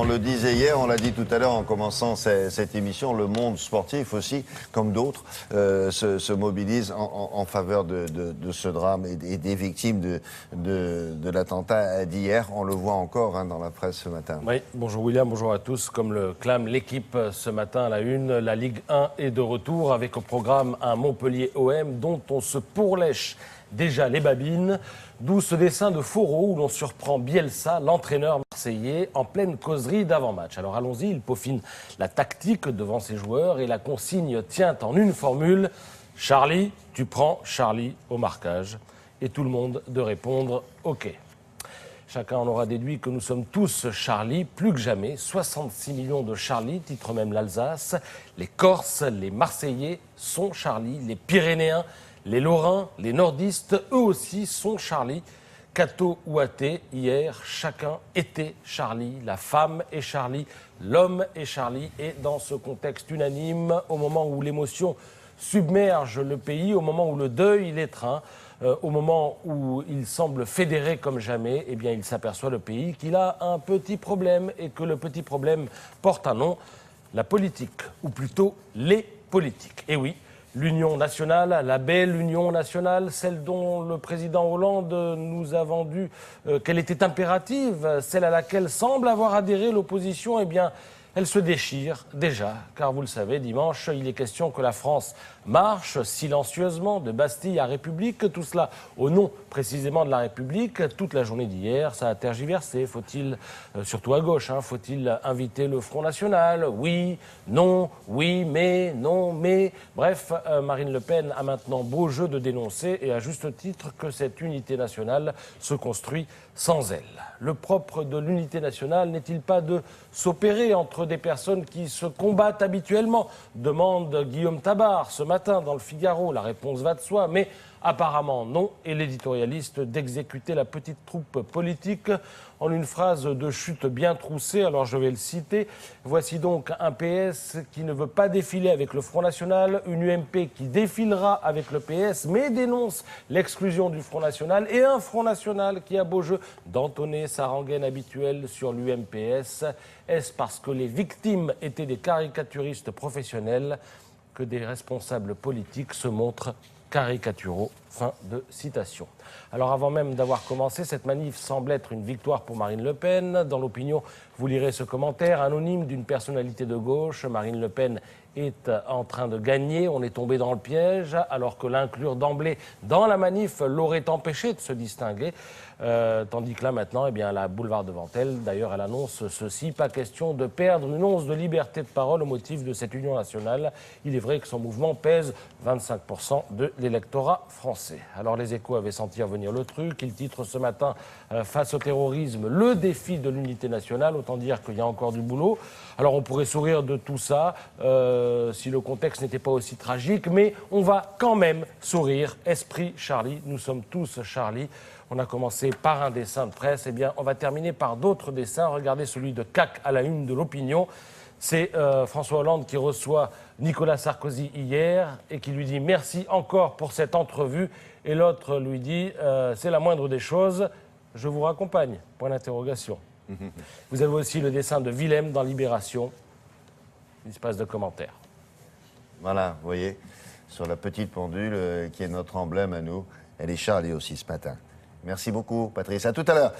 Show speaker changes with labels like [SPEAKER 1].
[SPEAKER 1] on le disait hier, on l'a dit tout à l'heure en commençant cette émission, le monde sportif aussi, comme d'autres, se mobilise en faveur de ce drame et des victimes de l'attentat d'hier. On le voit encore dans la presse ce matin.
[SPEAKER 2] Oui, bonjour William, bonjour à tous. Comme le clame l'équipe ce matin à la une, la Ligue 1 est de retour avec au programme un Montpellier OM dont on se pourlèche déjà les babines. D'où ce dessin de Foro où l'on surprend Bielsa, l'entraîneur marseillais, en pleine causerie d'avant-match. Alors allons-y, il peaufine la tactique devant ses joueurs et la consigne tient en une formule. Charlie, tu prends Charlie au marquage. Et tout le monde de répondre OK. Chacun en aura déduit que nous sommes tous Charlie, plus que jamais. 66 millions de Charlie, titre même l'Alsace. Les Corses, les Marseillais sont Charlie. Les Pyrénéens, les Lorrains, les Nordistes, eux aussi sont Charlie. Catho ou athée, hier, chacun était Charlie. La femme est Charlie, l'homme est Charlie. Et dans ce contexte unanime, au moment où l'émotion submerge le pays, au moment où le deuil l'étreint, au moment où il semble fédéré comme jamais, eh bien, il s'aperçoit, le pays, qu'il a un petit problème et que le petit problème porte un nom, la politique, ou plutôt les politiques. Et oui, l'Union nationale, la belle Union nationale, celle dont le président Hollande nous a vendu qu'elle était impérative, celle à laquelle semble avoir adhéré l'opposition, eh bien, elle se déchire déjà, car vous le savez, dimanche, il est question que la France marche silencieusement de Bastille à République, tout cela au nom précisément de la République. Toute la journée d'hier, ça a tergiversé. Faut-il, surtout à gauche, faut-il inviter le Front National? Oui, non, oui, mais, non, mais. Bref, Marine Le Pen a maintenant beau jeu de dénoncer, et à juste titre, que cette unité nationale se construit sans elle. Le propre de l'unité nationale n'est-il pas de s'opérer entre des personnes qui se combattent habituellement? Demande Guillaume Tabar ce matin dans le Figaro. La réponse va de soi, mais apparemment non. Et l'éditorialiste d'exécuter la petite troupe politique en une phrase de chute bien troussée. Alors je vais le citer. Voici donc un PS qui ne veut pas défiler avec le Front National, une UMP qui défilera avec le PS, mais dénonce l'exclusion du Front National, et un Front National qui a beau jeu d'entonner sa rengaine habituelle sur l'UMPS. Est-ce parce que les victimes étaient des caricaturistes professionnels que des responsables politiques se montrent caricaturaux? Fin de citation. Alors avant même d'avoir commencé, cette manif semble être une victoire pour Marine Le Pen. Dans l'opinion, vous lirez ce commentaire anonyme d'une personnalité de gauche. Marine Le Pen est en train de gagner, on est tombé dans le piège, alors que l'inclure d'emblée dans la manif l'aurait empêché de se distinguer. Tandis que là maintenant, eh bien, la boulevard devant elle. D'ailleurs, elle annonce ceci: pas question de perdre une once de liberté de parole au motif de cette union nationale. Il est vrai que son mouvement pèse 25% de l'électorat français. Alors les Échos avaient senti venir le truc. Ils titrent ce matin face au terrorisme, le défi de l'unité nationale. Autant dire qu'il y a encore du boulot. Alors on pourrait sourire de tout ça si le contexte n'était pas aussi tragique, mais on va quand même sourire. Esprit Charlie, nous sommes tous Charlie. On a commencé par un dessin de presse, eh bien on va terminer par d'autres dessins. Regardez celui de CAC à la une de l'opinion. C'est François Hollande qui reçoit Nicolas Sarkozy hier et qui lui dit merci encore pour cette entrevue. Et l'autre lui dit c'est la moindre des choses, je vous raccompagne. Point d'interrogation. Vous avez aussi le dessin de Willem dans Libération. Espace de commentaires.
[SPEAKER 1] Voilà, vous voyez, sur la petite pendule qui est notre emblème à nous, elle est Charlie aussi ce matin. Merci beaucoup, Patrice. À tout à l'heure.